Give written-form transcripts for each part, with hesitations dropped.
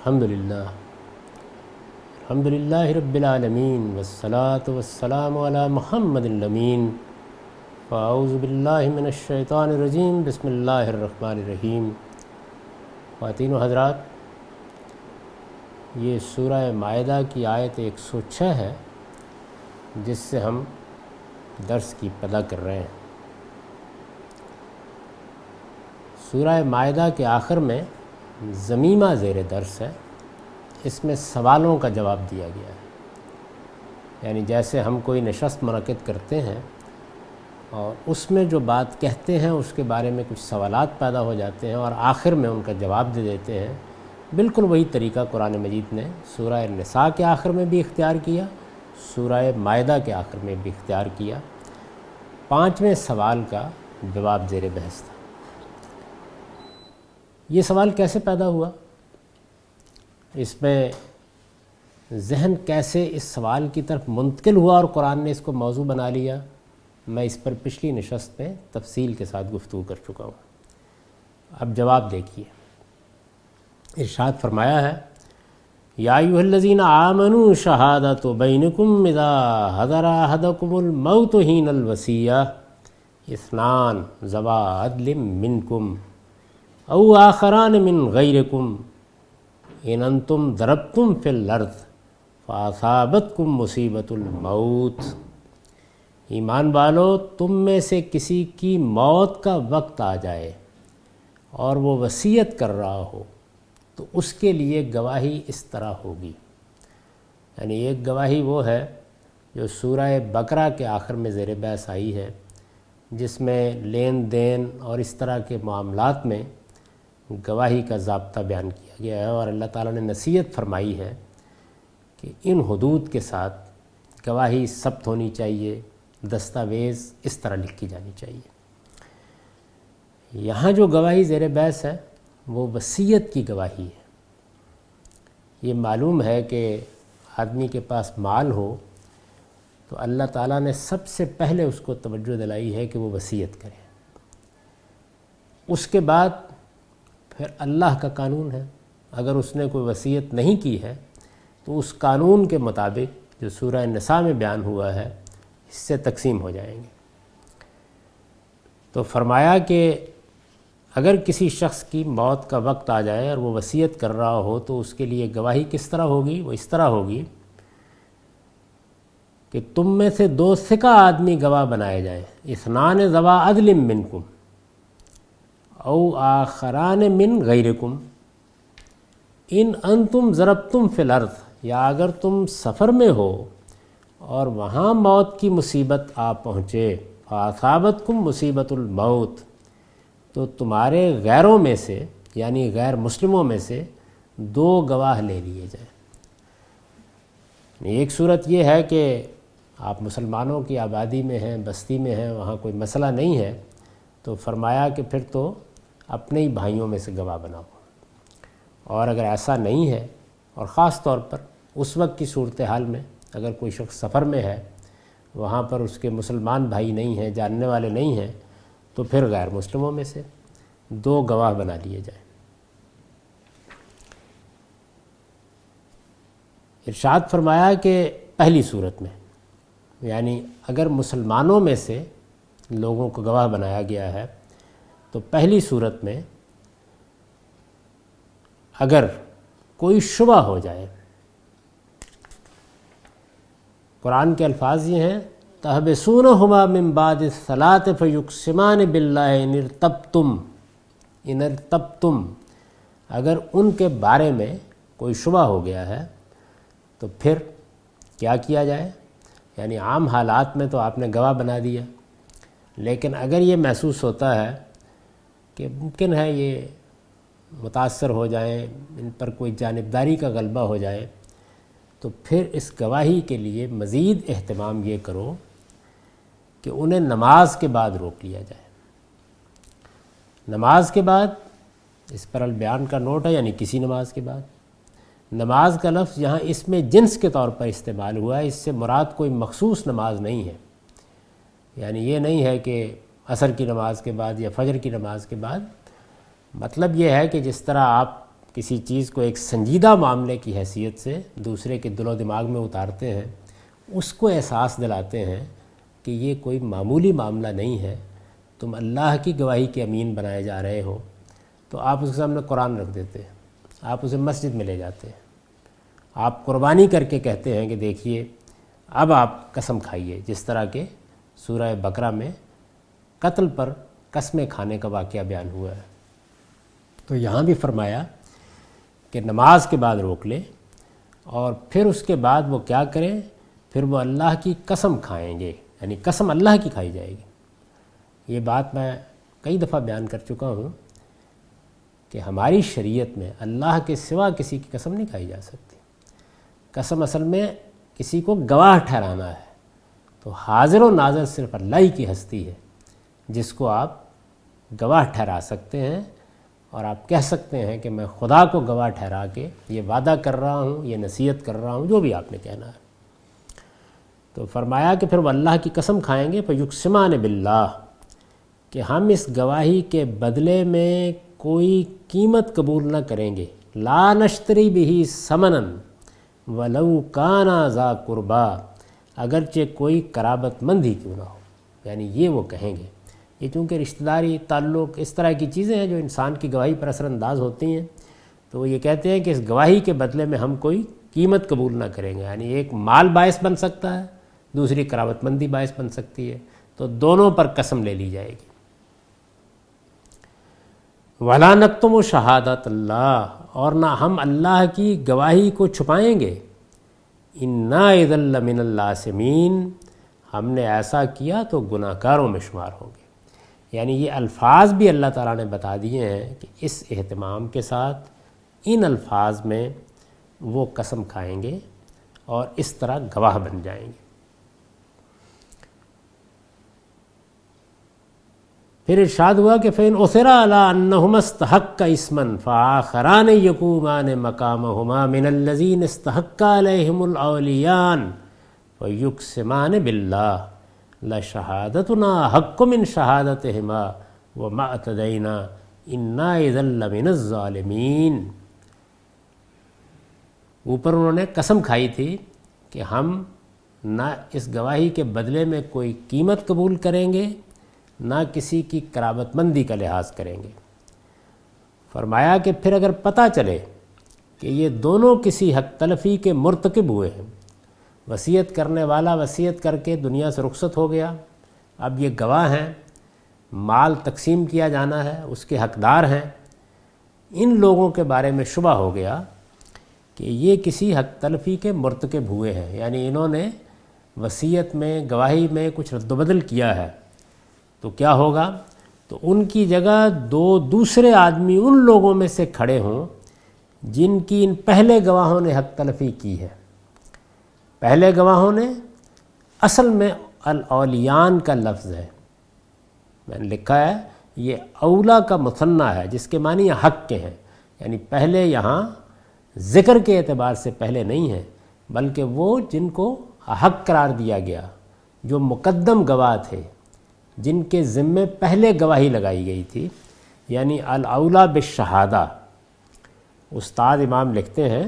الحمدللہ رب العالمین والصلاة والسلام علی محمد الامین فاعوذ باللہ من الشیطان الرجیم بسم اللہ الرحمن الرحیم۔ خواتین و حضرات، یہ سورہ مائدہ کی آیت 106 ہے جس سے ہم درس کی ابتدا کر رہے ہیں۔ سورہ مائدہ کے آخر میں ضمیمہ زیر درس ہے، اس میں سوالوں کا جواب دیا گیا ہے۔ یعنی جیسے ہم کوئی نشست منعقد کرتے ہیں اور اس میں جو بات کہتے ہیں اس کے بارے میں کچھ سوالات پیدا ہو جاتے ہیں اور آخر میں ان کا جواب دے دیتے ہیں، بالکل وہی طریقہ قرآن مجید نے سورہ نساء کے آخر میں بھی اختیار کیا، سورہ مائدہ کے آخر میں بھی اختیار کیا۔ 5ویں سوال کا جواب زیر بحث تھا۔ یہ سوال کیسے پیدا ہوا، اس میں ذہن کیسے اس سوال کی طرف منتقل ہوا اور قرآن نے اس کو موضوع بنا لیا، میں اس پر پچھلی نشست میں تفصیل کے ساتھ گفتگو کر چکا ہوں۔ اب جواب دیکھیے، ارشاد فرمایا ہے یا ایھا الذین آمنوا شہادۃ بینکم اذا حضر احدکم الموت حین الوصیہ اثنان ذوا عدل منکم او آخران من غیرکم ان انتم ضربتم فی الارض فاصابتکم مصیبۃ الموت۔ ایمان والو، تم میں سے کسی کی موت کا وقت آ جائے اور وہ وصیت کر رہا ہو تو اس کے لیے گواہی اس طرح ہوگی۔ یعنی ایک گواہی وہ ہے جو سورہ بقرہ کے آخر میں زیر بحث آئی ہے، جس میں لین دین اور اس طرح کے معاملات میں گواہی کا ضابطہ بیان کیا گیا ہے، اور اللہ تعالیٰ نے نصیحت فرمائی ہے کہ ان حدود کے ساتھ گواہی ثبت ہونی چاہیے، دستاویز اس طرح لکھی جانی چاہیے۔ یہاں جو گواہی زیر بحث ہے وہ وصیت کی گواہی ہے۔ یہ معلوم ہے کہ آدمی کے پاس مال ہو تو اللہ تعالیٰ نے سب سے پہلے اس کو توجہ دلائی ہے کہ وہ وصیت کرے، اس کے بعد پھر اللہ کا قانون ہے۔ اگر اس نے کوئی وصیت نہیں کی ہے تو اس قانون کے مطابق جو سورہ نساء میں بیان ہوا ہے اس سے تقسیم ہو جائیں گے۔ تو فرمایا کہ اگر کسی شخص کی موت کا وقت آ جائے اور وہ وصیت کر رہا ہو تو اس کے لیے گواہی کس طرح ہوگی؟ وہ اس طرح ہوگی کہ تم میں سے 2 ثقہ آدمی گواہ بنائے جائیں، اثنان ذوا عدل منکم او آخران من غیرکم ان انتم ضربتم فی الارض، یا اگر تم سفر میں ہو اور وہاں موت کی مصیبت آ پہنچے، فاصابتکم مصیبۃ الموت، تو تمہارے غیروں میں سے یعنی غیر مسلموں میں سے 2 گواہ لے لیے جائیں۔ ایک صورت یہ ہے کہ آپ مسلمانوں کی آبادی میں ہیں، بستی میں ہیں، وہاں کوئی مسئلہ نہیں ہے، تو فرمایا کہ پھر تو اپنے ہی بھائیوں میں سے گواہ بناؤ۔ اور اگر ایسا نہیں ہے، اور خاص طور پر اس وقت کی صورتحال میں اگر کوئی شخص سفر میں ہے، وہاں پر اس کے مسلمان بھائی نہیں ہیں، جاننے والے نہیں ہیں، تو پھر غیر مسلموں میں سے 2 گواہ بنا لیے جائیں۔ ارشاد فرمایا کہ پہلی صورت میں، یعنی اگر مسلمانوں میں سے لوگوں کو گواہ بنایا گیا ہے تو پہلی صورت میں اگر کوئی شبہ ہو جائے، قرآن کے الفاظ یہ ہیں تحبسونہما من بعد الصلاۃ فیقسمان باللہ ان ارتبتم، اگر ان کے بارے میں کوئی شبہ ہو گیا ہے تو پھر کیا کیا جائے؟ یعنی عام حالات میں تو آپ نے گواہ بنا دیا، لیکن اگر یہ محسوس ہوتا ہے کہ ممکن ہے یہ متاثر ہو جائیں، ان پر کوئی جانبداری کا غلبہ ہو جائے، تو پھر اس گواہی کے لیے مزید اہتمام یہ کرو کہ انہیں نماز کے بعد روک لیا جائے۔ نماز کے بعد، اس پر البیان کا نوٹ ہے، یعنی کسی نماز کے بعد۔ نماز کا لفظ یہاں اس میں جنس کے طور پر استعمال ہوا ہے، اس سے مراد کوئی مخصوص نماز نہیں ہے۔ یعنی یہ نہیں ہے کہ عصر کی نماز کے بعد یا فجر کی نماز کے بعد، مطلب یہ ہے کہ جس طرح آپ کسی چیز کو ایک سنجیدہ معاملے کی حیثیت سے دوسرے کے دل و دماغ میں اتارتے ہیں، اس کو احساس دلاتے ہیں کہ یہ کوئی معمولی معاملہ نہیں ہے، تم اللہ کی گواہی کے امین بنائے جا رہے ہو، تو آپ اس کے سامنے قرآن رکھ دیتے ہیں، آپ اسے مسجد میں لے جاتے ہیں، آپ قربانی کر کے کہتے ہیں کہ دیکھیے اب آپ قسم کھائیے، جس طرح کہ سورہ بقرہ میں قتل پر قسمیں کھانے کا واقعہ بیان ہوا ہے۔ تو یہاں بھی فرمایا کہ نماز کے بعد روک لے، اور پھر اس کے بعد وہ کیا کریں، پھر وہ اللہ کی قسم کھائیں گے، یعنی قسم اللہ کی کھائی جائے گی۔ یہ بات میں کئی دفعہ بیان کر چکا ہوں کہ ہماری شریعت میں اللہ کے سوا کسی کی قسم نہیں کھائی جا سکتی۔ قسم اصل میں کسی کو گواہ ٹھہرانا ہے، تو حاضر و ناظر صرف اللہ ہی کی ہستی ہے جس کو آپ گواہ ٹھہرا سکتے ہیں، اور آپ کہہ سکتے ہیں کہ میں خدا کو گواہ ٹھہرا کے یہ وعدہ کر رہا ہوں، یہ نصیحت کر رہا ہوں، جو بھی آپ نے کہنا ہے۔ تو فرمایا کہ پھر وہ اللہ کی قسم کھائیں گے، فیقسمان باللہ، کہ ہم اس گواہی کے بدلے میں کوئی قیمت قبول نہ کریں گے، لا نشتری بہ ثمنا ولو کان ذا قربا، اگرچہ کوئی قرابت مند ہی کیوں نہ ہو، یعنی یہ وہ کہیں گے۔ یہ چونکہ رشتہ داری، تعلق، اس طرح کی چیزیں ہیں جو انسان کی گواہی پر اثر انداز ہوتی ہیں، تو وہ یہ کہتے ہیں کہ اس گواہی کے بدلے میں ہم کوئی قیمت قبول نہ کریں گے، یعنی ایک مال باعث بن سکتا ہے، دوسری قرابت مندی باعث بن سکتی ہے، تو دونوں پر قسم لے لی جائے گی۔ وَلَا نَكْتُمُ شَهَادَةَ اللَّهِ، اور نہ ہم اللہ کی گواہی کو چھپائیں گے، إِنَّا إِذًا لَّمِنَ الْآثِمِينَ، ہم نے ایسا کیا تو گناہ گاروں میں شمار ہوں گے۔ یعنی یہ الفاظ بھی اللہ تعالیٰ نے بتا دیے ہیں کہ اس اہتمام کے ساتھ ان الفاظ میں وہ قسم کھائیں گے اور اس طرح گواہ بن جائیں گے۔ پھر ارشاد ہوا کہ فَإِنْ أُثِرَ عَلَىٰ أَنَّهُمَا اسْتَحَقَّ اسْمًا فَآخَرَانِ يَقُومَانِ مَقَامَهُمَا مِنَ الَّذِينَ اسْتَحَقَّ عَلَيْهِمُ الْأَوْلِيَانُ فَيُقْسِمَانِ بِاللَّهِ لَشَهَادَتُنَا حَقٌّ مِّن شَهَادَتِهِمَا وَمَا اعْتَدَيْنَا إِنَّا إِذًا لَّمِنَ الظَّالِمِينَ۔ اوپر انہوں نے قسم کھائی تھی کہ ہم نہ اس گواہی کے بدلے میں کوئی قیمت قبول کریں گے، نہ کسی کی قرابت مندی کا لحاظ کریں گے۔ فرمایا کہ پھر اگر پتہ چلے کہ یہ دونوں کسی حق تلفی کے مرتکب ہوئے ہیں، وصیت کرنے والا وصیت کر کے دنیا سے رخصت ہو گیا، اب یہ گواہ ہیں، مال تقسیم کیا جانا ہے، اس کے حقدار ہیں، ان لوگوں کے بارے میں شبہ ہو گیا کہ یہ کسی حق تلفی کے مرتکب ہوئے ہیں، یعنی انہوں نے وصیت میں، گواہی میں کچھ رد و بدل کیا ہے، تو کیا ہوگا؟ تو ان کی جگہ دو دوسرے آدمی ان لوگوں میں سے کھڑے ہوں جن کی ان پہلے گواہوں نے حق تلفی کی ہے۔ پہلے گواہوں نے، اصل میں الاولیان کا لفظ ہے، میں نے لکھا ہے یہ اولا کا مثنیٰ ہے جس کے معنی حق کے ہیں، یعنی پہلے یہاں ذکر کے اعتبار سے پہلے نہیں ہیں، بلکہ وہ جن کو حق قرار دیا گیا، جو مقدم گواہ تھے، جن کے ذمے پہلے گواہی لگائی گئی تھی، یعنی الاولا بالشہادہ۔ استاد امام لکھتے ہیں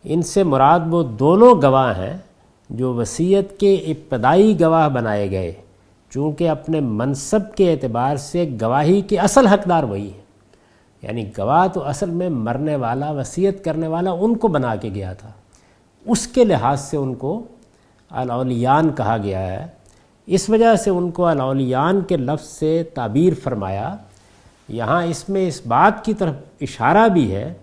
ان سے مراد وہ دونوں گواہ ہیں جو وصیت کے ابتدائی گواہ بنائے گئے، چونکہ اپنے منصب کے اعتبار سے گواہی کے اصل حقدار وہی ہیں، یعنی گواہ تو اصل میں مرنے والا، وصیت کرنے والا ان کو بنا کے گیا تھا، اس کے لحاظ سے ان کو الاولیان کہا گیا ہے۔ اس وجہ سے ان کو الاولیان کے لفظ سے تعبیر فرمایا۔ یہاں اس میں اس بات کی طرف اشارہ بھی ہے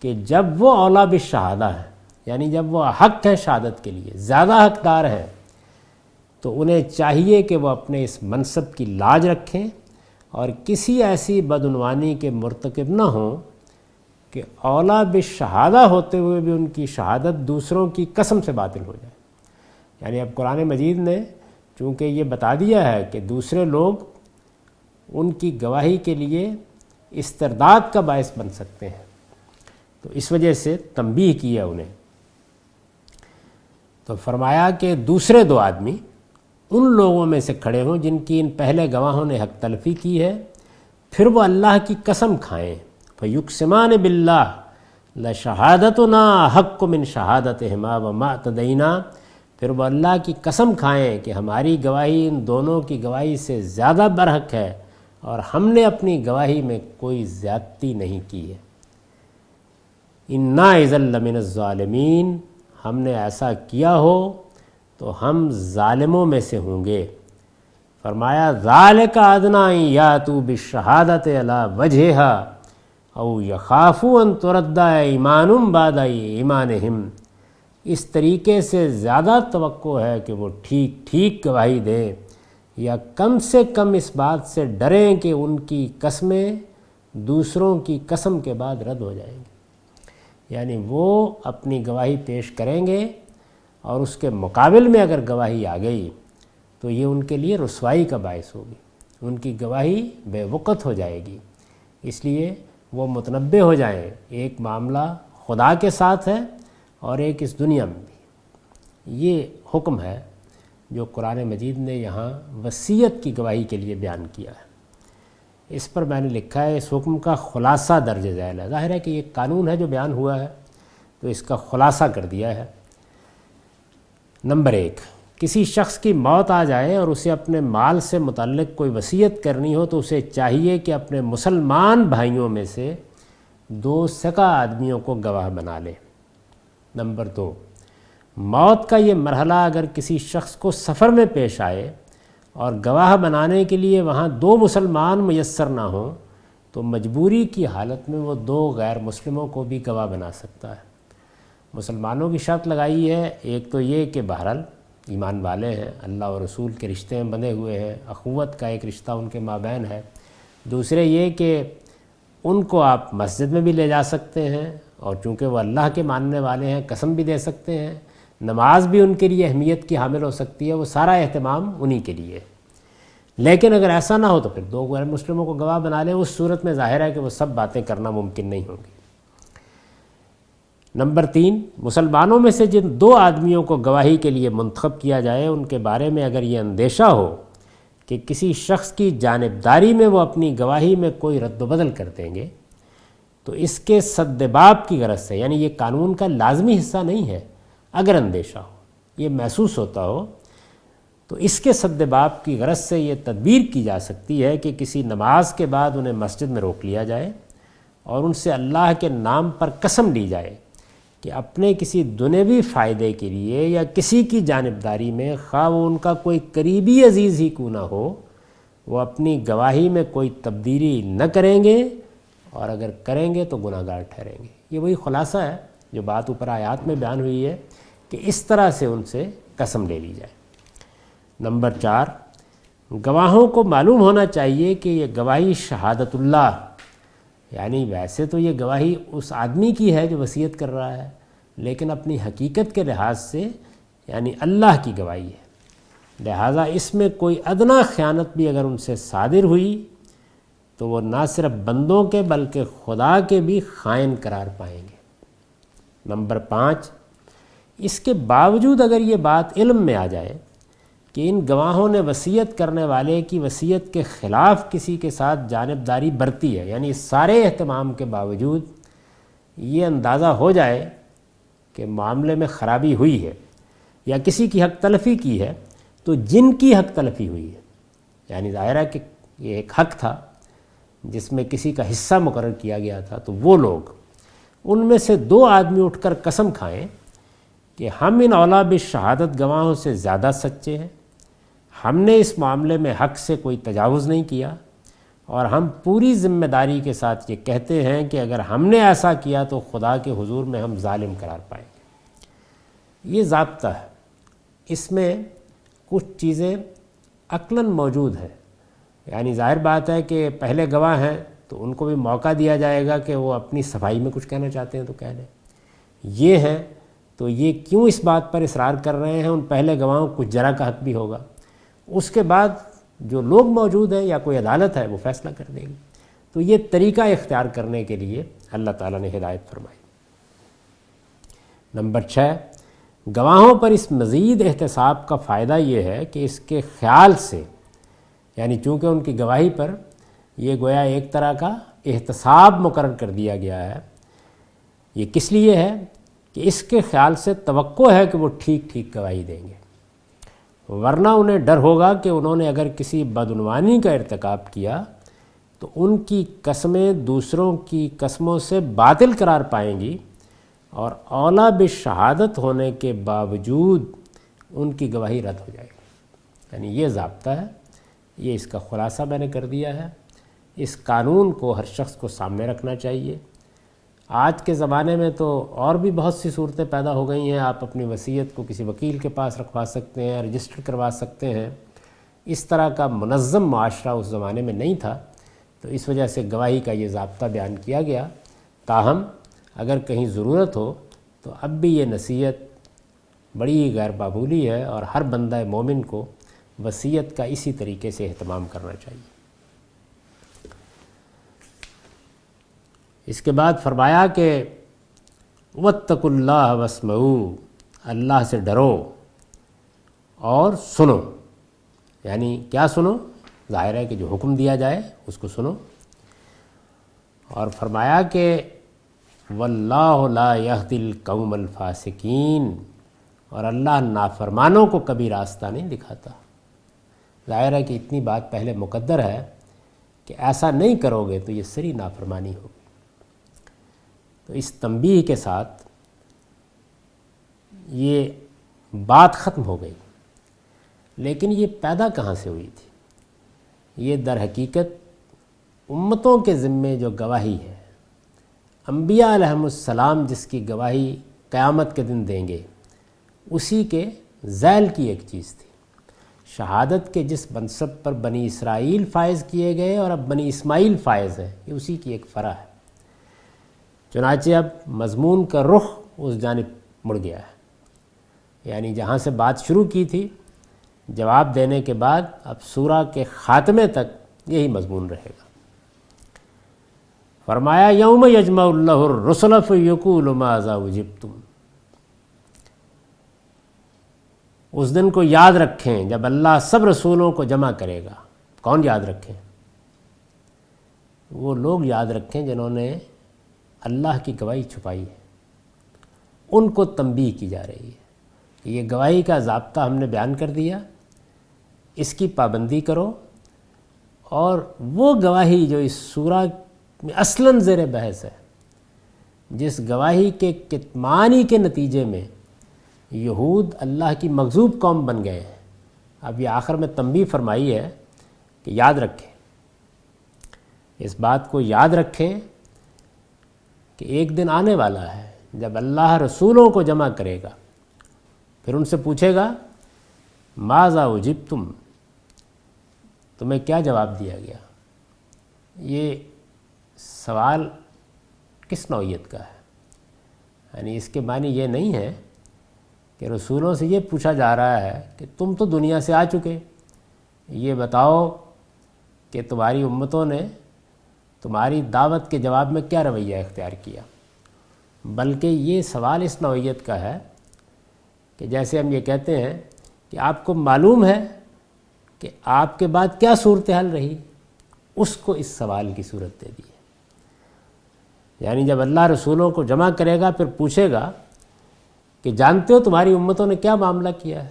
کہ جب وہ اولا بالشہادہ ہے، یعنی جب وہ حق ہے شہادت کے لیے، زیادہ حقدار ہیں، تو انہیں چاہیے کہ وہ اپنے اس منصب کی لاج رکھیں اور کسی ایسی بدعنوانی کے مرتکب نہ ہوں کہ اولا بالشہادہ ہوتے ہوئے بھی ان کی شہادت دوسروں کی قسم سے باطل ہو جائے۔ یعنی اب قرآن مجید نے چونکہ یہ بتا دیا ہے کہ دوسرے لوگ ان کی گواہی کے لیے استرداد کا باعث بن سکتے ہیں، تو اس وجہ سے تنبیہ کی ہے انہیں۔ تو فرمایا کہ دوسرے دو آدمی ان لوگوں میں سے کھڑے ہوں جن کی ان پہلے گواہوں نے حق تلفی کی ہے، پھر وہ اللہ کی قسم کھائیں فیقسمان باللہ لشہادتنا حق من شہادتہما وما اعتدینا، پھر وہ اللہ کی قسم کھائیں کہ ہماری گواہی ان دونوں کی گواہی سے زیادہ برحق ہے اور ہم نے اپنی گواہی میں کوئی زیادتی نہیں کی ہے۔ انا اذا لمن الظالمین، ہم نے ایسا کیا ہو تو ہم ظالموں میں سے ہوں گے۔ فرمایا ذالک ادنی ان یاتوا بالشہادۃ علی وجہہا او یخافوا ان ترد ایمان بعد ایمانہم، اس طریقے سے زیادہ توقع ہے کہ وہ ٹھیک ٹھیک گواہی دیں یا کم سے کم اس بات سے ڈریں کہ ان کی قسمیں دوسروں کی قسم کے بعد رد ہو جائیں گی۔ یعنی وہ اپنی گواہی پیش کریں گے اور اس کے مقابل میں اگر گواہی آ گئی تو یہ ان کے لیے رسوائی کا باعث ہوگی، ان کی گواہی بے وقت ہو جائے گی۔ اس لیے وہ متنبہ ہو جائیں، ایک معاملہ خدا کے ساتھ ہے اور ایک اس دنیا میں بھی۔ یہ حکم ہے جو قرآن مجید نے یہاں وصیت کی گواہی کے لیے بیان کیا ہے۔ اس پر میں نے لکھا ہے اس حکم کا خلاصہ درج ذیل ہے۔ ظاہر ہے کہ یہ قانون ہے جو بیان ہوا ہے تو اس کا خلاصہ کر دیا ہے۔ نمبر 1، کسی شخص کی موت آ جائے اور اسے اپنے مال سے متعلق کوئی وصیت کرنی ہو تو اسے چاہیے کہ اپنے مسلمان بھائیوں میں سے 2 سگا آدمیوں کو گواہ بنا لے۔ نمبر 2، موت کا یہ مرحلہ اگر کسی شخص کو سفر میں پیش آئے اور گواہ بنانے کے لیے وہاں 2 مسلمان میسر نہ ہوں تو مجبوری کی حالت میں وہ 2 غیر مسلموں کو بھی گواہ بنا سکتا ہے۔ مسلمانوں کی شرط لگائی ہے، ایک تو یہ کہ بہرحال ایمان والے ہیں، اللہ اور رسول کے رشتے میں بندھے ہوئے ہیں، اخوت کا ایک رشتہ ان کے مابین ہے۔ دوسرے یہ کہ ان کو آپ مسجد میں بھی لے جا سکتے ہیں اور چونکہ وہ اللہ کے ماننے والے ہیں قسم بھی دے سکتے ہیں، نماز بھی ان کے لیے اہمیت کی حامل ہو سکتی ہے، وہ سارا اہتمام انہی کے لیے۔ لیکن اگر ایسا نہ ہو تو پھر 2 غیر مسلموں کو گواہ بنا لیں، اس صورت میں ظاہر ہے کہ وہ سب باتیں کرنا ممکن نہیں ہوں گی۔ نمبر 3، مسلمانوں میں سے جن 2 آدمیوں کو گواہی کے لیے منتخب کیا جائے ان کے بارے میں اگر یہ اندیشہ ہو کہ کسی شخص کی جانبداری میں وہ اپنی گواہی میں کوئی رد و بدل کر دیں گے تو اس کے سد باب کی غرض سے، یعنی یہ قانون کا لازمی حصہ نہیں ہے، اگر اندیشہ ہو، یہ محسوس ہوتا ہو تو اس کے سد باب کی غرض سے یہ تدبیر کی جا سکتی ہے کہ کسی نماز کے بعد انہیں مسجد میں روک لیا جائے اور ان سے اللہ کے نام پر قسم لی جائے کہ اپنے کسی دنیوی فائدے کے لیے یا کسی کی جانبداری میں، خواہ وہ ان کا کوئی قریبی عزیز ہی کیوں نہ ہو، وہ اپنی گواہی میں کوئی تبدیلی نہ کریں گے اور اگر کریں گے تو گناہ گار ٹھہریں گے۔ یہ وہی خلاصہ ہے جو بات اوپر آیات میں بیان ہوئی ہے کہ اس طرح سے ان سے قسم لے لی جائے۔ نمبر 4، گواہوں کو معلوم ہونا چاہیے کہ یہ گواہی شہادت اللہ، یعنی ویسے تو یہ گواہی اس آدمی کی ہے جو وصیت کر رہا ہے، لیکن اپنی حقیقت کے لحاظ سے یعنی اللہ کی گواہی ہے، لہٰذا اس میں کوئی ادنا خیانت بھی اگر ان سے صادر ہوئی تو وہ نہ صرف بندوں کے بلکہ خدا کے بھی خائن قرار پائیں گے۔ نمبر 5، اس کے باوجود اگر یہ بات علم میں آ جائے کہ ان گواہوں نے وصیت کرنے والے کی وصیت کے خلاف کسی کے ساتھ جانبداری برتی ہے، یعنی اس سارے اہتمام کے باوجود یہ اندازہ ہو جائے کہ معاملے میں خرابی ہوئی ہے یا کسی کی حق تلفی کی ہے، تو جن کی حق تلفی ہوئی ہے، یعنی ظاہر ہے کہ یہ ایک حق تھا جس میں کسی کا حصہ مقرر کیا گیا تھا، تو وہ لوگ ان میں سے 2 آدمی اٹھ کر قسم کھائیں کہ ہم ان اولا بالشہادت گواہوں سے زیادہ سچے ہیں، ہم نے اس معاملے میں حق سے کوئی تجاوز نہیں کیا اور ہم پوری ذمہ داری کے ساتھ یہ کہتے ہیں کہ اگر ہم نے ایسا کیا تو خدا کے حضور میں ہم ظالم قرار پائیں گے۔ یہ ضابطہ ہے، اس میں کچھ چیزیں عقلاً موجود ہیں، یعنی ظاہر بات ہے کہ پہلے گواہ ہیں تو ان کو بھی موقع دیا جائے گا کہ وہ اپنی صفائی میں کچھ کہنا چاہتے ہیں تو کہہ لیں، یہ ہیں تو یہ کیوں اس بات پر اصرار کر رہے ہیں، ان پہلے گواہوں کو کچھ جرا کا حق بھی ہوگا، اس کے بعد جو لوگ موجود ہیں یا کوئی عدالت ہے وہ فیصلہ کر دے گی۔ تو یہ طریقہ اختیار کرنے کے لیے اللہ تعالیٰ نے ہدایت فرمائی۔ نمبر 6، گواہوں پر اس مزید احتساب کا فائدہ یہ ہے کہ اس کے خیال سے، یعنی چونکہ ان کی گواہی پر یہ گویا ایک طرح کا احتساب مقرر کر دیا گیا ہے، یہ کس لیے ہے کہ اس کے خیال سے توقع ہے کہ وہ ٹھیک ٹھیک گواہی دیں گے، ورنہ انہیں ڈر ہوگا کہ انہوں نے اگر کسی بدعنوانی کا ارتکاب کیا تو ان کی قسمیں دوسروں کی قسموں سے باطل قرار پائیں گی، اور اولیٰ بشہادت ہونے کے باوجود ان کی گواہی رد ہو جائے گی۔ یعنی یہ ضابطہ ہے، یہ اس کا خلاصہ میں نے کر دیا ہے۔ اس قانون کو ہر شخص کو سامنے رکھنا چاہیے۔ آج کے زمانے میں تو اور بھی بہت سی صورتیں پیدا ہو گئی ہیں، آپ اپنی وصیت کو کسی وکیل کے پاس رکھوا سکتے ہیں، رجسٹر کروا سکتے ہیں۔ اس طرح کا منظم معاشرہ اس زمانے میں نہیں تھا، تو اس وجہ سے گواہی کا یہ ضابطہ بیان کیا گیا۔ تاہم اگر کہیں ضرورت ہو تو اب بھی یہ نصیحت بڑی غیر معمولی ہے، اور ہر بندہ مومن کو وصیت کا اسی طریقے سے اہتمام کرنا چاہیے۔ اس کے بعد فرمایا کہ واتقوا اللہ واسمعوا، اللہ سے ڈرو اور سنو۔ یعنی کیا سنو؟ ظاہر ہے کہ جو حکم دیا جائے اس کو سنو، اور فرمایا کہ واللہ لا یہدی القوم الفاسقین، اور اللہ نافرمانوں کو کبھی راستہ نہیں دکھاتا۔ ظاہر ہے کہ اتنی بات پہلے مقدر ہے کہ ایسا نہیں کرو گے تو یہ سری نافرمانی ہوگی۔ تو اس تنبیہ کے ساتھ یہ بات ختم ہو گئی، لیکن یہ پیدا کہاں سے ہوئی تھی؟ یہ در حقیقت امتوں کے ذمے جو گواہی ہے، انبیاء علیہم السلام جس کی گواہی قیامت کے دن دیں گے، اسی کے ذیل کی ایک چیز تھی۔ شہادت کے جس منصب پر بنی اسرائیل فائز کیے گئے اور اب بنی اسماعیل فائز ہیں، یہ اسی کی ایک فرع ہے۔ چنانچہ اب مضمون کا رخ اس جانب مڑ گیا ہے، یعنی جہاں سے بات شروع کی تھی جواب دینے کے بعد اب سورہ کے خاتمے تک یہی مضمون رہے گا۔ فرمایا یوم یجمع اللہ الرسل فیقول ماذا اجبتم، اس دن کو یاد رکھیں جب اللہ سب رسولوں کو جمع کرے گا۔ کون یاد رکھیں؟ وہ لوگ یاد رکھیں جنہوں نے اللہ کی گواہی چھپائی ہے، ان کو تنبیہ کی جا رہی ہے کہ یہ گواہی کا ضابطہ ہم نے بیان کر دیا، اس کی پابندی کرو، اور وہ گواہی جو اس سورہ میں اصلاً زیر بحث ہے، جس گواہی کے کتمانی کے نتیجے میں یہود اللہ کی مغضوب قوم بن گئے ہیں، اب یہ آخر میں تنبیہ فرمائی ہے کہ یاد رکھیں، اس بات کو یاد رکھیں کہ ایک دن آنے والا ہے جب اللہ رسولوں کو جمع کرے گا، پھر ان سے پوچھے گا ماذا اجبتم، تمہیں کیا جواب دیا گیا؟ یہ سوال کس نوعیت کا ہے؟ یعنی اس کے معنی یہ نہیں ہے کہ رسولوں سے یہ پوچھا جا رہا ہے کہ تم تو دنیا سے آ چکے، یہ بتاؤ کہ تمہاری امتوں نے تمہاری دعوت کے جواب میں کیا رویہ اختیار کیا، بلکہ یہ سوال اس نوعیت کا ہے کہ جیسے ہم یہ کہتے ہیں کہ آپ کو معلوم ہے کہ آپ کے بعد کیا صورتحال رہی، اس کو اس سوال کی صورت دے دی ہے۔ یعنی جب اللہ رسولوں کو جمع کرے گا پھر پوچھے گا کہ جانتے ہو تمہاری امتوں نے کیا معاملہ کیا ہے،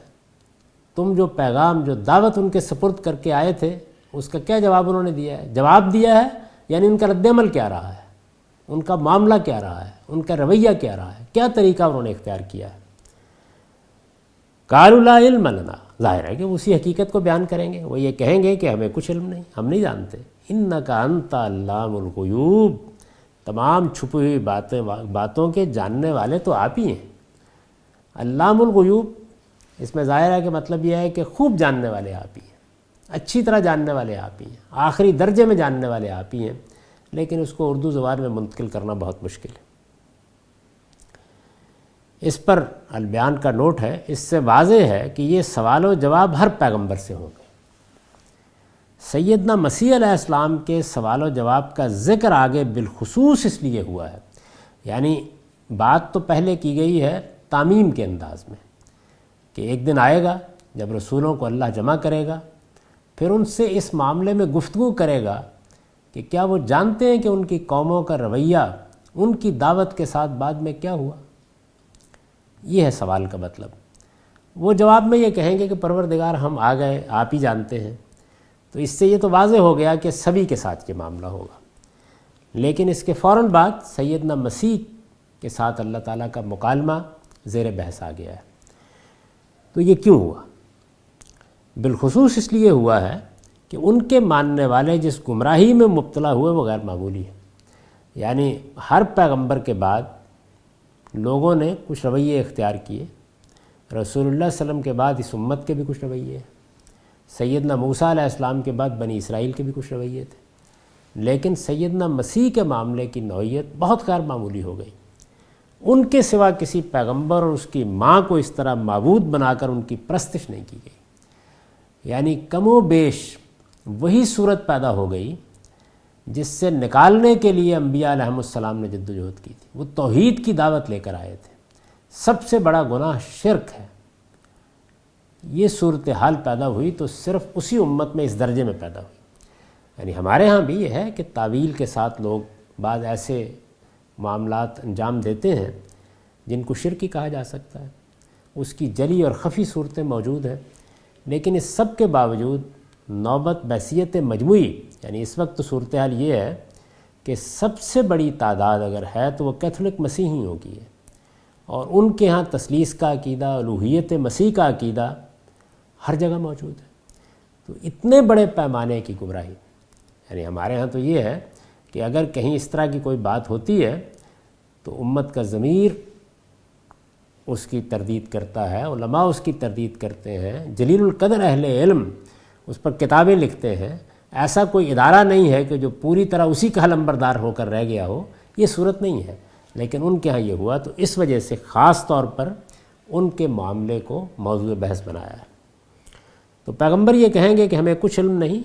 تم جو پیغام جو دعوت ان کے سپرد کر کے آئے تھے اس کا کیا جواب انہوں نے دیا ہے؟ جواب دیا ہے یعنی ان کا رد عمل کیا رہا ہے، ان کا معاملہ کیا رہا ہے، ان کا رویہ کیا رہا ہے، کیا طریقہ انہوں نے اختیار کیا ہے۔ قالوا لا علم لنا، ظاہر ہے کہ اسی حقیقت کو بیان کریں گے، وہ یہ کہیں گے کہ ہمیں کچھ علم نہیں، ہم نہیں جانتے۔ انک انت علام الغیوب، تمام چھپی ہوئی باتوں کے جاننے والے تو آپ ہی ہیں۔ علام الغیوب، اس میں ظاہر ہے کہ مطلب یہ ہے کہ خوب جاننے والے آپ ہی ہیں، اچھی طرح جاننے والے آپ ہی ہیں، آخری درجے میں جاننے والے آپ ہی ہیں، لیکن اس کو اردو زبان میں منتقل کرنا بہت مشکل ہے۔ اس پر البیان کا نوٹ ہے، اس سے واضح ہے کہ یہ سوال و جواب ہر پیغمبر سے ہوں گے۔ سیدنا مسیح علیہ السلام کے سوال و جواب کا ذکر آگے بالخصوص اس لیے ہوا ہے، یعنی بات تو پہلے کی گئی ہے تعمیم کے انداز میں کہ ایک دن آئے گا جب رسولوں کو اللہ جمع کرے گا، پھر ان سے اس معاملے میں گفتگو کرے گا کہ کہ کیا وہ جانتے ہیں کہ ان کی قوموں کا رویہ ان کی دعوت کے ساتھ بعد میں کیا ہوا؟ یہ ہے سوال کا مطلب۔ وہ جواب میں یہ کہیں گے کہ پروردگار ہم آ گئے، آپ ہی جانتے ہیں۔ تو اس سے یہ تو واضح ہو گیا کہ سبھی کے ساتھ یہ معاملہ ہوگا۔ لیکن اس کے فوراً بعد سیدنا مسیح کے ساتھ اللہ تعالیٰ کا مکالمہ زیر بحث آ گیا ہے۔ تو یہ کیوں ہوا؟ بالخصوص اس لیے ہوا ہے کہ ان کے ماننے والے جس گمراہی میں مبتلا ہوئے وہ غیر معمولی ہے۔ یعنی ہر پیغمبر کے بعد لوگوں نے کچھ رویے اختیار کیے۔ رسول اللہ صلی اللہ علیہ وسلم کے بعد اس امت کے بھی کچھ رویے ہیں، سیدنا موسیٰ علیہ السلام کے بعد بنی اسرائیل کے بھی کچھ رویے تھے، لیکن سیدنا مسیح کے معاملے کی نوعیت بہت غیر معمولی ہو گئی۔ ان کے سوا کسی پیغمبر اور اس کی ماں کو اس طرح معبود بنا کر ان کی پرستش نہیں کی گئی۔ یعنی کم و بیش وہی صورت پیدا ہو گئی جس سے نکالنے کے لیے انبیاء علیہ السلام نے جدوجہد کی تھی۔ وہ توحید کی دعوت لے کر آئے تھے۔ سب سے بڑا گناہ شرک ہے۔ یہ صورتحال پیدا ہوئی تو صرف اسی امت میں اس درجے میں پیدا ہوئی۔ یعنی ہمارے ہاں بھی یہ ہے کہ تعویل کے ساتھ لوگ بعض ایسے معاملات انجام دیتے ہیں جن کو شرک ہی کہا جا سکتا ہے، اس کی جلی اور خفی صورتیں موجود ہیں۔ لیکن اس سب کے باوجود نوبت بحثیت مجموعی، یعنی اس وقت تو صورتحال یہ ہے کہ سب سے بڑی تعداد اگر ہے تو وہ کیتھولک مسیحیوں کی ہے، اور ان کے ہاں تثلیث کا عقیدہ، الوہیت مسیح کا عقیدہ ہر جگہ موجود ہے۔ تو اتنے بڑے پیمانے کی گمراہی، یعنی ہمارے ہاں تو یہ ہے کہ اگر کہیں اس طرح کی کوئی بات ہوتی ہے تو امت کا ضمیر اس کی تردید کرتا ہے، علماء اس کی تردید کرتے ہیں، جلیل القدر اہل علم اس پر کتابیں لکھتے ہیں۔ ایسا کوئی ادارہ نہیں ہے کہ جو پوری طرح اسی کا علمبردار ہو کر رہ گیا ہو، یہ صورت نہیں ہے۔ لیکن ان کے ہاں یہ ہوا تو اس وجہ سے خاص طور پر ان کے معاملے کو موضوع بحث بنایا ہے۔ تو پیغمبر یہ کہیں گے کہ ہمیں کچھ علم نہیں،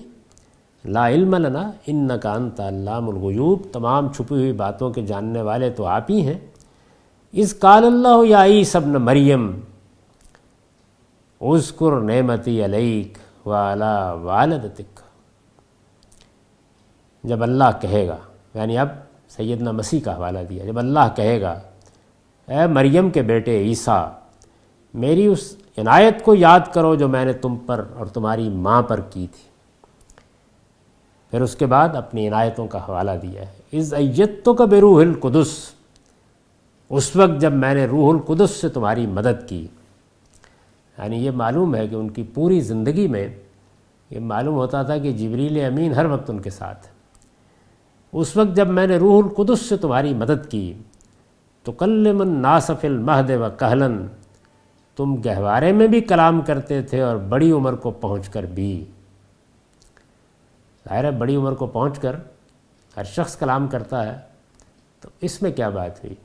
لا علم لنا انک انت علام الغیوب، تمام چھپی ہوئی باتوں کے جاننے والے تو آپ ہی ہیں۔ اذ قال اللہ یا عیسی ابن مریم اذکر نعمتی علیک وعلی والدتک، جب اللہ کہے گا، یعنی اب سیدنا مسیح کا حوالہ دیا، جب اللہ کہے گا اے مریم کے بیٹے عیسیٰ، میری اس عنایت کو یاد کرو جو میں نے تم پر اور تمہاری ماں پر کی تھی۔ پھر اس کے بعد اپنی عنایتوں کا حوالہ دیا ہے، اذ ایدتک بروح القدس، اس وقت جب میں نے روح القدس سے تمہاری مدد کی۔ یعنی یہ معلوم ہے کہ ان کی پوری زندگی میں یہ معلوم ہوتا تھا کہ جبریل امین ہر وقت ان کے ساتھ ہے۔ اس وقت جب میں نے روح القدس سے تمہاری مدد کی، تکلم الناس فی المہد وکہلا، تم گہوارے میں بھی کلام کرتے تھے اور بڑی عمر کو پہنچ کر بھی۔ ظاہر ہے بڑی عمر کو پہنچ کر ہر شخص کلام کرتا ہے، تو اس میں کیا بات ہوئی؟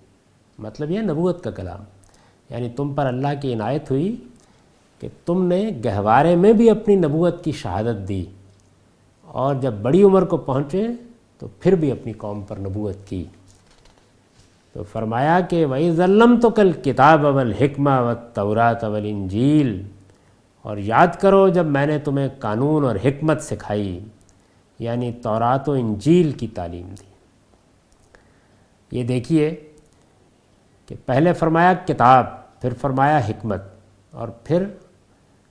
مطلب یہ نبوت کا کلام، یعنی تم پر اللہ کی عنایت ہوئی کہ تم نے گہوارے میں بھی اپنی نبوت کی شہادت دی، اور جب بڑی عمر کو پہنچے تو پھر بھی اپنی قوم پر نبوت کی۔ تو فرمایا کہ وَإِذْ عَلَّمْتُكَ الْكِتَابَ وَالْحِكْمَةَ وَالتَّوْرَاةَ وَالْإِنْجِيلَ، اور یاد کرو جب میں نے تمہیں قانون اور حکمت سکھائی، یعنی تورات و انجیل کی تعلیم دی۔ یہ دیکھیے کہ پہلے فرمایا کتاب، پھر فرمایا حکمت، اور پھر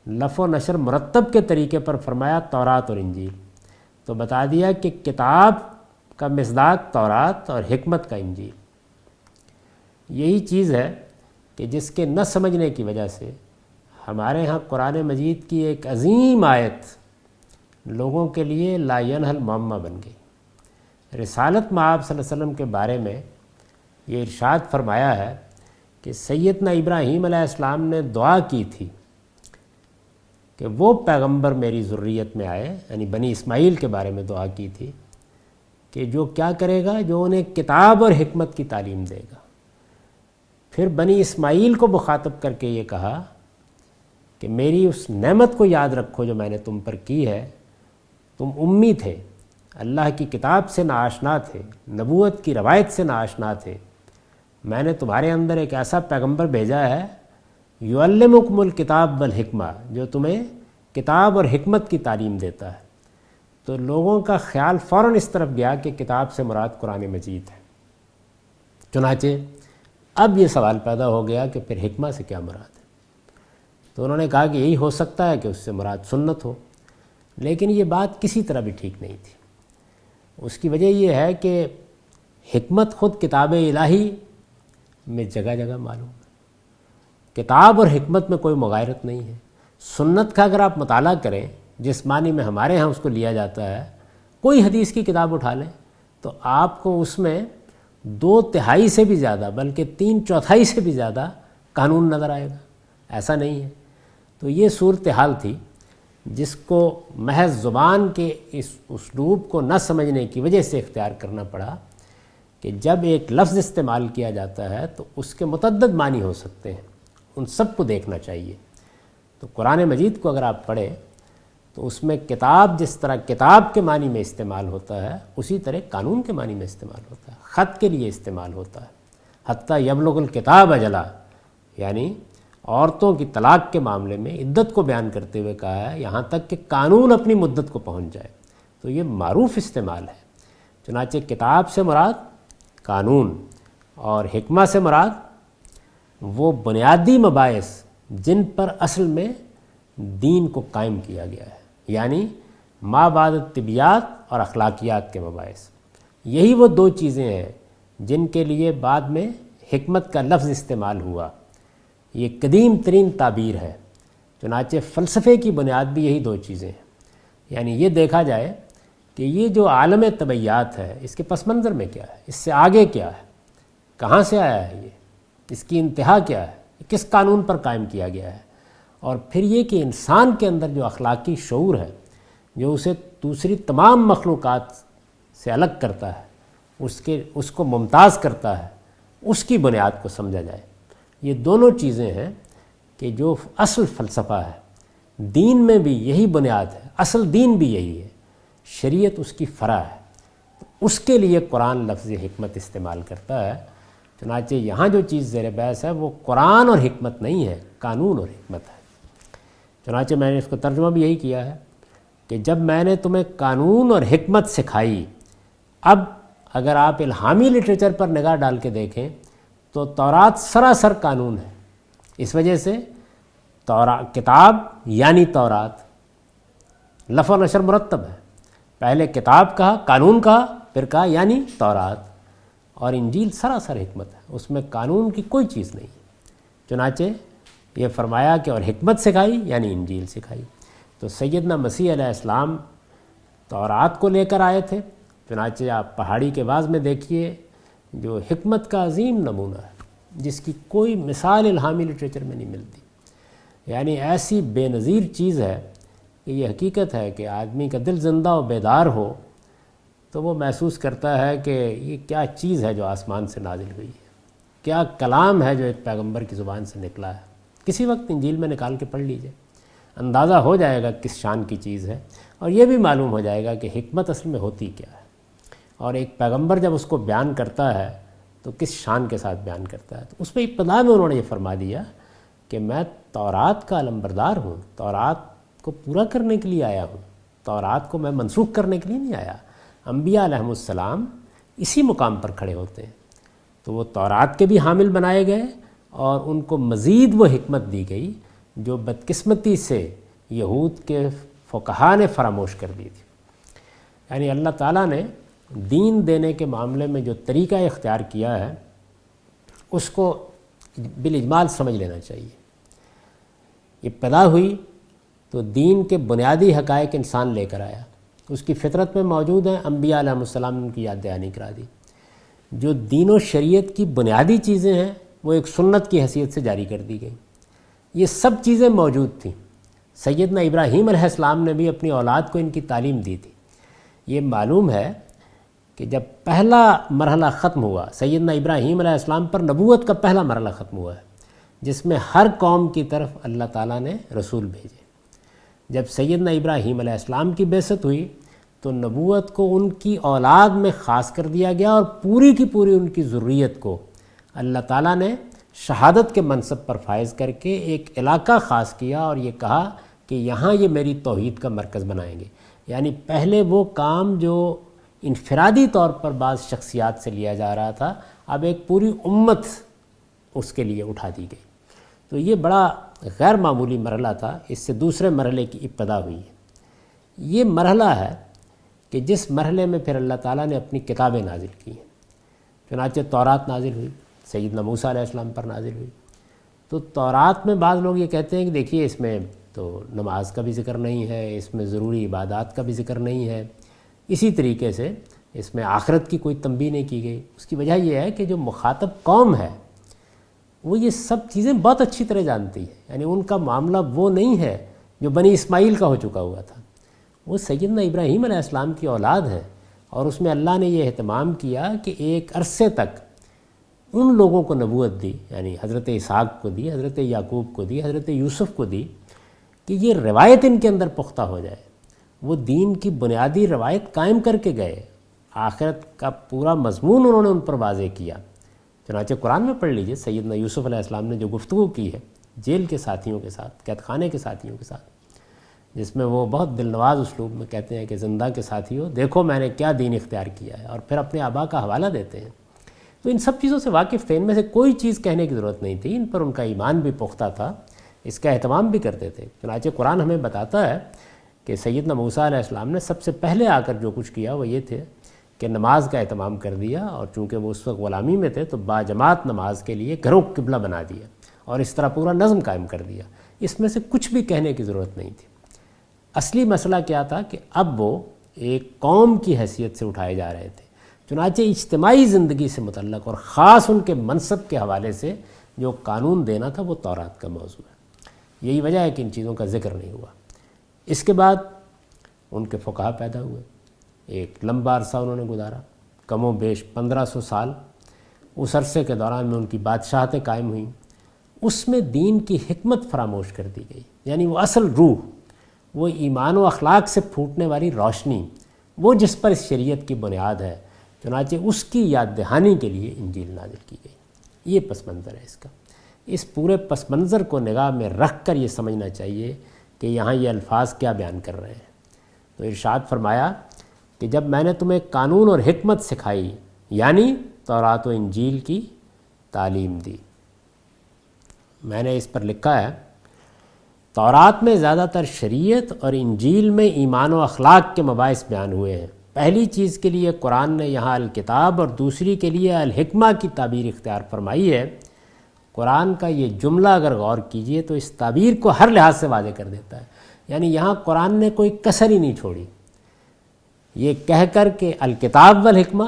لف و نشر مرتب کے طریقے پر فرمایا تورات اور انجیل۔ تو بتا دیا کہ کتاب کا مصداق تورات اور حکمت کا انجیل۔ یہی چیز ہے کہ جس کے نہ سمجھنے کی وجہ سے ہمارے ہاں قرآن مجید کی ایک عظیم آیت لوگوں کے لیے لا ینحل معمہ بن گئی۔ رسالت مآب صلی اللہ علیہ وسلم کے بارے میں یہ ارشاد فرمایا ہے کہ سیدنا ابراہیم علیہ السلام نے دعا کی تھی کہ وہ پیغمبر میری ذریت میں آئے، یعنی بنی اسماعیل کے بارے میں دعا کی تھی کہ جو کیا کرے گا، جو انہیں کتاب اور حکمت کی تعلیم دے گا۔ پھر بنی اسماعیل کو مخاطب کر کے یہ کہا کہ میری اس نعمت کو یاد رکھو جو میں نے تم پر کی ہے۔ تم امی تھے، اللہ کی کتاب سے ناآشنا تھے، نبوت کی روایت سے ناآشنا تھے، میں نے تمہارے اندر ایک ایسا پیغمبر بھیجا ہے یعلمکم الکتاب والحکمہ، جو تمہیں کتاب اور حکمت کی تعلیم دیتا ہے۔ تو لوگوں کا خیال فوراً اس طرف گیا کہ کتاب سے مراد قرآن مجید ہے۔ چنانچہ اب یہ سوال پیدا ہو گیا کہ پھر حکمہ سے کیا مراد ہے؟ تو انہوں نے کہا کہ یہی ہو سکتا ہے کہ اس سے مراد سنت ہو، لیکن یہ بات کسی طرح بھی ٹھیک نہیں تھی۔ اس کی وجہ یہ ہے کہ حکمت خود کتاب الہی میں جگہ جگہ معلوم ہے۔ کتاب اور حکمت میں کوئی مغایرت نہیں ہے۔ سنت کا اگر آپ مطالعہ کریں، جس معنی میں ہمارے ہاں اس کو لیا جاتا ہے، کوئی حدیث کی کتاب اٹھا لیں تو آپ کو اس میں 2/3 سے بھی زیادہ بلکہ 3/4 سے بھی زیادہ قانون نظر آئے گا۔ ایسا نہیں ہے۔ تو یہ صورتحال تھی جس کو محض زبان کے اس اسلوب کو نہ سمجھنے کی وجہ سے اختیار کرنا پڑا کہ جب ایک لفظ استعمال کیا جاتا ہے تو اس کے متعدد معنی ہو سکتے ہیں، ان سب کو دیکھنا چاہیے۔ تو قرآن مجید کو اگر آپ پڑھیں تو اس میں کتاب جس طرح کتاب کے معنی میں استعمال ہوتا ہے، اسی طرح قانون کے معنی میں استعمال ہوتا ہے، خط کے لیے استعمال ہوتا ہے۔ حتیٰ یبلغ الکتاب اجلا، یعنی عورتوں کی طلاق کے معاملے میں عدت کو بیان کرتے ہوئے کہا ہے یہاں تک کہ قانون اپنی مدت کو پہنچ جائے۔ تو یہ معروف استعمال ہے۔ چنانچہ کتاب سے مراد قانون اور حکمہ سے مراد وہ بنیادی مباحث جن پر اصل میں دین کو قائم کیا گیا ہے، یعنی ما بعد طبیعت اور اخلاقیات کے مباحث۔ یہی وہ 2 چیزیں ہیں جن کے لیے بعد میں حکمت کا لفظ استعمال ہوا۔ یہ قدیم ترین تعبیر ہے۔ چنانچہ فلسفے کی بنیاد بھی یہی 2 چیزیں ہیں۔ یعنی یہ دیکھا جائے کہ یہ جو عالم طبیعیات ہے اس کے پس منظر میں کیا ہے، اس سے آگے کیا ہے، کہاں سے آیا ہے، یہ اس کی انتہا کیا ہے، کس قانون پر قائم کیا گیا ہے، اور پھر یہ کہ انسان کے اندر جو اخلاقی شعور ہے جو اسے دوسری تمام مخلوقات سے الگ کرتا ہے، اس کو ممتاز کرتا ہے، اس کی بنیاد کو سمجھا جائے۔ یہ دونوں چیزیں ہیں کہ جو اصل فلسفہ ہے، دین میں بھی یہی بنیاد ہے، اصل دین بھی یہی ہے، شریعت اس کی فرع ہے۔ اس کے لیے قرآن لفظ حکمت استعمال کرتا ہے۔ چنانچہ یہاں جو چیز زیر بحث ہے وہ قرآن اور حکمت نہیں ہے، قانون اور حکمت ہے۔ چنانچہ میں نے اس کو ترجمہ بھی یہی کیا ہے کہ جب میں نے تمہیں قانون اور حکمت سکھائی، اب اگر آپ الہامی لٹریچر پر نگاہ ڈال کے دیکھیں تو تورات سراسر قانون ہے۔ اس وجہ سے کتاب یعنی تورات لفظ و نشر مرتب ہے۔ پہلے کتاب کہا، قانون کہا، پھر کہا یعنی تورات۔ اور انجیل سراسر حکمت ہے، اس میں قانون کی کوئی چیز نہیں۔ چنانچہ یہ فرمایا کہ اور حکمت سکھائی یعنی انجیل سکھائی۔ تو سیدنا مسیح علیہ السلام تورات کو لے کر آئے تھے۔ چنانچہ آپ پہاڑی کے بعض میں دیکھیے جو حکمت کا عظیم نمونہ ہے، جس کی کوئی مثال الہامی لٹریچر میں نہیں ملتی۔ یعنی ایسی بے نظیر چیز ہے کہ یہ حقیقت ہے کہ آدمی کا دل زندہ و بیدار ہو تو وہ محسوس کرتا ہے کہ یہ کیا چیز ہے جو آسمان سے نازل ہوئی ہے، کیا کلام ہے جو ایک پیغمبر کی زبان سے نکلا ہے۔ کسی وقت انجیل میں نکال کے پڑھ لیجئے، اندازہ ہو جائے گا کس شان کی چیز ہے، اور یہ بھی معلوم ہو جائے گا کہ حکمت اصل میں ہوتی کیا ہے، اور ایک پیغمبر جب اس کو بیان کرتا ہے تو کس شان کے ساتھ بیان کرتا ہے۔ تو اس میں ابتدا میں انہوں نے یہ فرما دیا کہ میں تورات کا علمبردار ہوں، تورات کو پورا کرنے کے لیے آیا ہوں، تورات کو میں منسوخ کرنے کے لیے نہیں آیا۔ انبیاء علیہم السلام اسی مقام پر کھڑے ہوتے ہیں۔ تو وہ تورات کے بھی حامل بنائے گئے اور ان کو مزید وہ حکمت دی گئی جو بدقسمتی سے یہود کے فقہا نے فراموش کر دی تھی۔ یعنی اللہ تعالیٰ نے دین دینے کے معاملے میں جو طریقہ اختیار کیا ہے اس کو بالاجمال سمجھ لینا چاہیے۔ ابتدا ہوئی تو دین کے بنیادی حقائق انسان لے کر آیا، اس کی فطرت میں موجود ہیں، انبیاء علیہ السلام نے ان کی یاد دہانی کرا دی۔ جو دین و شریعت کی بنیادی چیزیں ہیں وہ ایک سنت کی حیثیت سے جاری کر دی گئی۔ یہ سب چیزیں موجود تھیں۔ سیدنا ابراہیم علیہ السلام نے بھی اپنی اولاد کو ان کی تعلیم دی تھی۔ یہ معلوم ہے کہ جب پہلا مرحلہ ختم ہوا، سیدنا ابراہیم علیہ السلام پر نبوت کا پہلا مرحلہ ختم ہوا ہے، جس میں ہر قوم کی طرف اللہ تعالیٰ نے رسول بھیجے۔ جب سیدنا ابراہیم علیہ السلام کی بعثت ہوئی تو نبوت کو ان کی اولاد میں خاص کر دیا گیا، اور پوری کی پوری ان کی ذریت کو اللہ تعالیٰ نے شہادت کے منصب پر فائز کر کے ایک علاقہ خاص کیا اور یہ کہا کہ یہاں یہ میری توحید کا مرکز بنائیں گے۔ یعنی پہلے وہ کام جو انفرادی طور پر بعض شخصیات سے لیا جا رہا تھا، اب ایک پوری امت اس کے لیے اٹھا دی گئی۔ تو یہ بڑا غیر معمولی مرحلہ تھا۔ اس سے دوسرے مرحلے کی ابتدا ہوئی ہے۔ یہ مرحلہ ہے کہ جس مرحلے میں پھر اللہ تعالیٰ نے اپنی کتابیں نازل کی ہیں۔ چنانچہ تورات نازل ہوئی، سیدنا موسیٰ علیہ السلام پر نازل ہوئی۔ تو تورات میں بعض لوگ یہ کہتے ہیں کہ دیکھیے اس میں تو نماز کا بھی ذکر نہیں ہے، اس میں ضروری عبادات کا بھی ذکر نہیں ہے، اسی طریقے سے اس میں آخرت کی کوئی تنبیہ نہیں کی گئی۔ اس کی وجہ یہ ہے کہ جو مخاطب قوم ہے وہ یہ سب چیزیں بہت اچھی طرح جانتی ہے، یعنی ان کا معاملہ وہ نہیں ہے جو بنی اسماعیل کا ہو چکا ہوا تھا۔ وہ سیدنا ابراہیم علیہ السلام کی اولاد ہے، اور اس میں اللہ نے یہ اہتمام کیا کہ ایک عرصے تک ان لوگوں کو نبوت دی، یعنی حضرت اسحاق کو دی، حضرت یعقوب کو دی، حضرت یوسف کو دی، کہ یہ روایت ان کے اندر پختہ ہو جائے۔ وہ دین کی بنیادی روایت قائم کر کے گئے، آخرت کا پورا مضمون انہوں نے ان پر واضح کیا۔ چنانچہ قرآن میں پڑھ لیجئے سیدنا یوسف علیہ السلام نے جو گفتگو کی ہے جیل کے ساتھیوں کے ساتھ، قید خانے کے ساتھیوں کے ساتھ، جس میں وہ بہت دل نواز اسلوب میں کہتے ہیں کہ زندہ کے ساتھیوں دیکھو میں نے کیا دین اختیار کیا ہے، اور پھر اپنے آبا کا حوالہ دیتے ہیں۔ تو ان سب چیزوں سے واقف تھے، ان میں سے کوئی چیز کہنے کی ضرورت نہیں تھی، ان پر ان کا ایمان بھی پختہ تھا، اس کا اہتمام بھی کرتے تھے۔ چنانچہ قرآن ہمیں بتاتا ہے کہ سیدنا موسیٰ علیہ السلام نے سب سے پہلے آ کر جو کچھ کیا وہ یہ تھے کہ نماز کا اہتمام کر دیا، اور چونکہ وہ اس وقت غلامی میں تھے تو باجماعت نماز کے لیے گھروں کو قبلہ بنا دیا، اور اس طرح پورا نظم قائم کر دیا۔ اس میں سے کچھ بھی کہنے کی ضرورت نہیں تھی۔ اصلی مسئلہ کیا تھا کہ اب وہ ایک قوم کی حیثیت سے اٹھائے جا رہے تھے۔ چنانچہ اجتماعی زندگی سے متعلق اور خاص ان کے منصب کے حوالے سے جو قانون دینا تھا وہ تورات کا موضوع ہے۔ یہی وجہ ہے کہ ان چیزوں کا ذکر نہیں ہوا۔ اس کے بعد ان کے فقہا پیدا ہوئے، ایک لمبا عرصہ انہوں نے گزارا، کم و بیش 1500 سال۔ اس عرصے کے دوران میں ان کی بادشاہتیں قائم ہوئیں۔ اس میں دین کی حکمت فراموش کر دی گئی، یعنی وہ اصل روح، وہ ایمان و اخلاق سے پھوٹنے والی روشنی، وہ جس پر اس شریعت کی بنیاد ہے، چنانچہ اس کی یاد دہانی کے لیے انجیل نازل کی گئی۔ یہ پس منظر ہے اس کا۔ اس پورے پس منظر کو نگاہ میں رکھ کر یہ سمجھنا چاہیے کہ یہاں یہ الفاظ کیا بیان کر رہے ہیں۔ تو ارشاد فرمایا کہ جب میں نے تمہیں قانون اور حکمت سکھائی، یعنی تورات و انجیل کی تعلیم دی۔ میں نے اس پر لکھا ہے تورات میں زیادہ تر شریعت اور انجیل میں ایمان و اخلاق کے مباحث بیان ہوئے ہیں۔ پہلی چیز کے لیے قرآن نے یہاں الکتاب اور دوسری کے لیے الحکمہ کی تعبیر اختیار فرمائی ہے۔ قرآن کا یہ جملہ اگر غور کیجئے تو اس تعبیر کو ہر لحاظ سے واضح کر دیتا ہے، یعنی یہاں قرآن نے کوئی کسر ہی نہیں چھوڑی۔ یہ کہہ کر کہ الکتاب والحکمہ،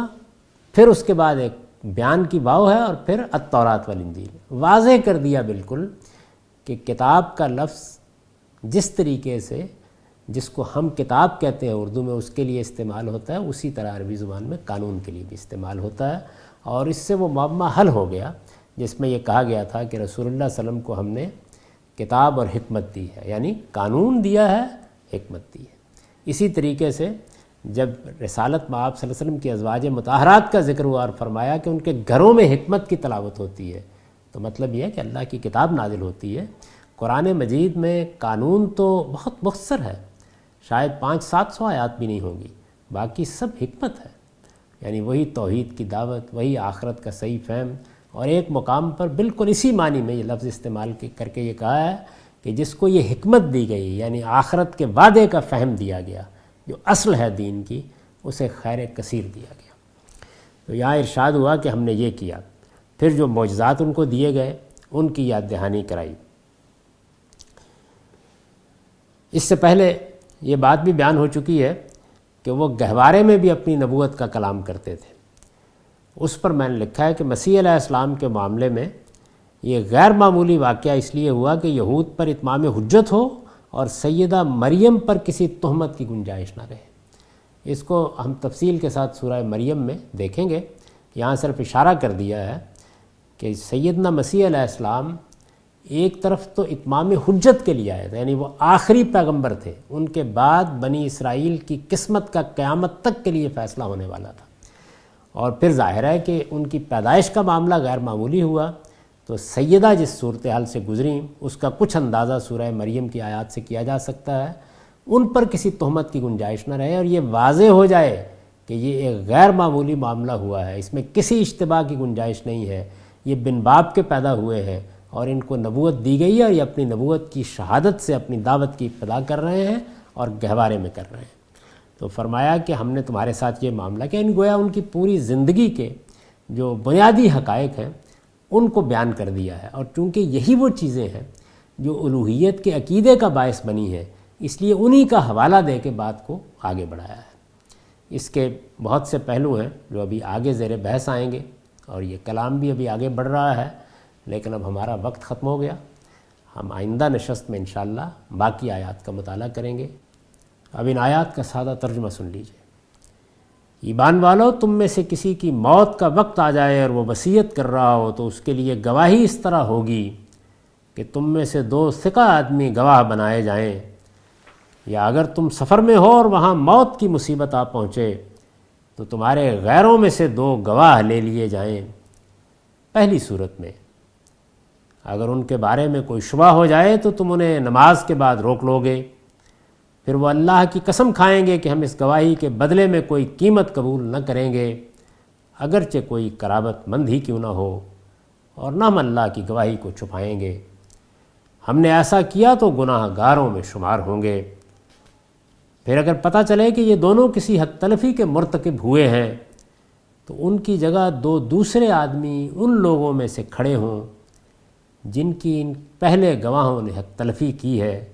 پھر اس کے بعد ایک بیان کی واو ہے، اور پھر التورات والانجیل، واضح کر دیا بالکل کہ کتاب کا لفظ جس طریقے سے جس کو ہم کتاب کہتے ہیں اردو میں اس کے لیے استعمال ہوتا ہے، اسی طرح عربی زبان میں قانون کے لیے بھی استعمال ہوتا ہے۔ اور اس سے وہ معمہ حل ہو گیا جس میں یہ کہا گیا تھا کہ رسول اللہ صلی اللہ علیہ وسلم کو ہم نے کتاب اور حکمت دی ہے، یعنی قانون دیا ہے، حکمت دی ہے۔ اسی طریقے سے جب رسالت میں آپ صلی اللہ علیہ وسلم کی ازواج مطہرات کا ذکر ہوا اور فرمایا کہ ان کے گھروں میں حکمت کی تلاوت ہوتی ہے، تو مطلب یہ ہے کہ اللہ کی کتاب نازل ہوتی ہے۔ قرآن مجید میں قانون تو بہت مختصر ہے، شاید 500-700 آیات بھی نہیں ہوں گی، باقی سب حکمت ہے، یعنی وہی توحید کی دعوت، وہی آخرت کا صحیح فہم۔ اور ایک مقام پر بالکل اسی معنی میں یہ لفظ استعمال کر کے یہ کہا ہے کہ جس کو یہ حکمت دی گئی، یعنی آخرت کے وعدے کا فہم دیا گیا، جو اصل ہے دین کی، اسے خیر کثیر دیا گیا۔ تو یہاں ارشاد ہوا کہ ہم نے یہ کیا، پھر جو معجزات ان کو دیے گئے ان کی یاد دہانی کرائی۔ اس سے پہلے یہ بات بھی بیان ہو چکی ہے کہ وہ گہوارے میں بھی اپنی نبوت کا کلام کرتے تھے۔ اس پر میں نے لکھا ہے کہ مسیح علیہ السلام کے معاملے میں یہ غیر معمولی واقعہ اس لیے ہوا کہ یہود پر اتمام حجت ہو اور سیدہ مریم پر کسی تہمت کی گنجائش نہ رہے۔ اس کو ہم تفصیل کے ساتھ سورہ مریم میں دیکھیں گے۔ یہاں صرف اشارہ کر دیا ہے کہ سیدنا مسیح علیہ السلام ایک طرف تو اتمام حجت کے لیے آئے تھے، یعنی وہ آخری پیغمبر تھے، ان کے بعد بنی اسرائیل کی قسمت کا قیامت تک کے لیے فیصلہ ہونے والا تھا۔ اور پھر ظاہر ہے کہ ان کی پیدائش کا معاملہ غیر معمولی ہوا، تو سیدہ جس صورتحال سے گزریں اس کا کچھ اندازہ سورہ مریم کی آیات سے کیا جا سکتا ہے۔ ان پر کسی تہمت کی گنجائش نہ رہے اور یہ واضح ہو جائے کہ یہ ایک غیر معمولی معاملہ ہوا ہے، اس میں کسی اشتباہ کی گنجائش نہیں ہے، یہ بن باپ کے پیدا ہوئے ہیں اور ان کو نبوت دی گئی ہے اور یہ اپنی نبوت کی شہادت سے اپنی دعوت کی ابتدا کر رہے ہیں اور گہوارے میں کر رہے ہیں۔ تو فرمایا کہ ہم نے تمہارے ساتھ یہ معاملہ کیا، ان گویا ان کی پوری زندگی کے جو بنیادی حقائق ہیں ان کو بیان کر دیا ہے، اور چونکہ یہی وہ چیزیں ہیں جو الوہیت کے عقیدے کا باعث بنی ہے، اس لیے انہی کا حوالہ دے کے بات کو آگے بڑھایا ہے۔ اس کے بہت سے پہلو ہیں جو ابھی آگے زیر بحث آئیں گے، اور یہ کلام بھی ابھی آگے بڑھ رہا ہے، لیکن اب ہمارا وقت ختم ہو گیا۔ ہم آئندہ نشست میں انشاءاللہ باقی آیات کا مطالعہ کریں گے۔ اب ان آیات کا سادہ ترجمہ سن لیجئے۔ ایمان والو، تم میں سے کسی کی موت کا وقت آ جائے اور وہ وصیت کر رہا ہو تو اس کے لیے گواہی اس طرح ہوگی کہ تم میں سے 2 ثقہ آدمی گواہ بنائے جائیں، یا اگر تم سفر میں ہو اور وہاں موت کی مصیبت آ پہنچے تو تمہارے غیروں میں سے 2 گواہ لے لیے جائیں۔ پہلی صورت میں اگر ان کے بارے میں کوئی شبہ ہو جائے تو تم انہیں نماز کے بعد روک لو گے، پھر وہ اللہ کی قسم کھائیں گے کہ ہم اس گواہی کے بدلے میں کوئی قیمت قبول نہ کریں گے، اگرچہ کوئی قرابت مند ہی کیوں نہ ہو، اور نہ ہم اللہ کی گواہی کو چھپائیں گے، ہم نے ایسا کیا تو گناہ گاروں میں شمار ہوں گے۔ پھر اگر پتہ چلے کہ یہ دونوں کسی حد تلفی کے مرتکب ہوئے ہیں تو ان کی جگہ 2 دوسرے آدمی ان لوگوں میں سے کھڑے ہوں جن کی ان پہلے گواہوں نے حد تلفی کی ہے،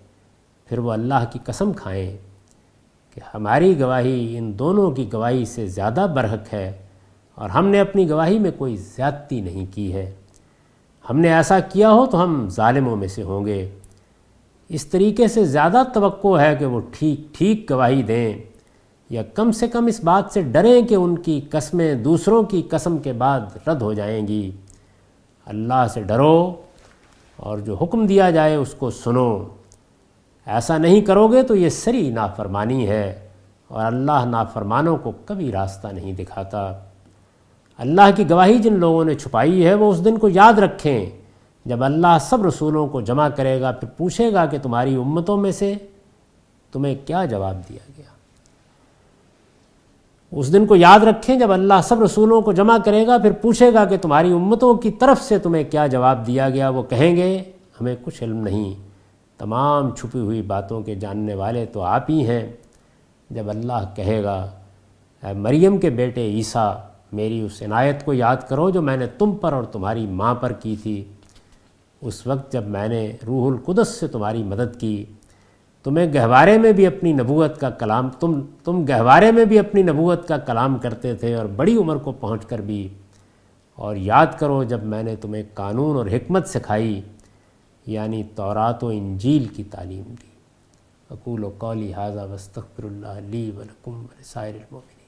پھر وہ اللہ کی قسم کھائیں کہ ہماری گواہی ان دونوں کی گواہی سے زیادہ برحق ہے اور ہم نے اپنی گواہی میں کوئی زیادتی نہیں کی ہے، ہم نے ایسا کیا ہو تو ہم ظالموں میں سے ہوں گے۔ اس طریقے سے زیادہ توقع ہے کہ وہ ٹھیک گواہی دیں، یا کم سے کم اس بات سے ڈریں کہ ان کی قسمیں دوسروں کی قسم کے بعد رد ہو جائیں گی۔ اللہ سے ڈرو اور جو حکم دیا جائے اس کو سنو، ایسا نہیں کرو گے تو یہ سری نافرمانی ہے، اور اللہ نافرمانوں کو کبھی راستہ نہیں دکھاتا۔ اللہ کی گواہی جن لوگوں نے چھپائی ہے وہ اس دن کو یاد رکھیں جب اللہ سب رسولوں کو جمع کرے گا، پھر پوچھے گا کہ تمہاری امتوں میں سے تمہیں کیا جواب دیا گیا۔ اس دن کو یاد رکھیں جب اللہ سب رسولوں کو جمع کرے گا، پھر پوچھے گا کہ تمہاری امتوں کی طرف سے تمہیں کیا جواب دیا گیا۔ وہ کہیں گے ہمیں کچھ علم نہیں، تمام چھپی ہوئی باتوں کے جاننے والے تو آپ ہی ہیں۔ جب اللہ کہے گا اے مریم کے بیٹے عیسیٰ، میری اس عنایت کو یاد کرو جو میں نے تم پر اور تمہاری ماں پر کی تھی، اس وقت جب میں نے روح القدس سے تمہاری مدد کی، تمہیں گہوارے میں بھی اپنی نبوت کا کلام تم گہوارے میں بھی اپنی نبوت کا کلام کرتے تھے اور بڑی عمر کو پہنچ کر بھی، اور یاد کرو جب میں نے تمہیں قانون اور حکمت سکھائی، یعنی تورات و انجیل کی تعلیم دی۔ اقول قولی ھذا واستغفر اللہ لی ولکم ولسائر المؤمنین۔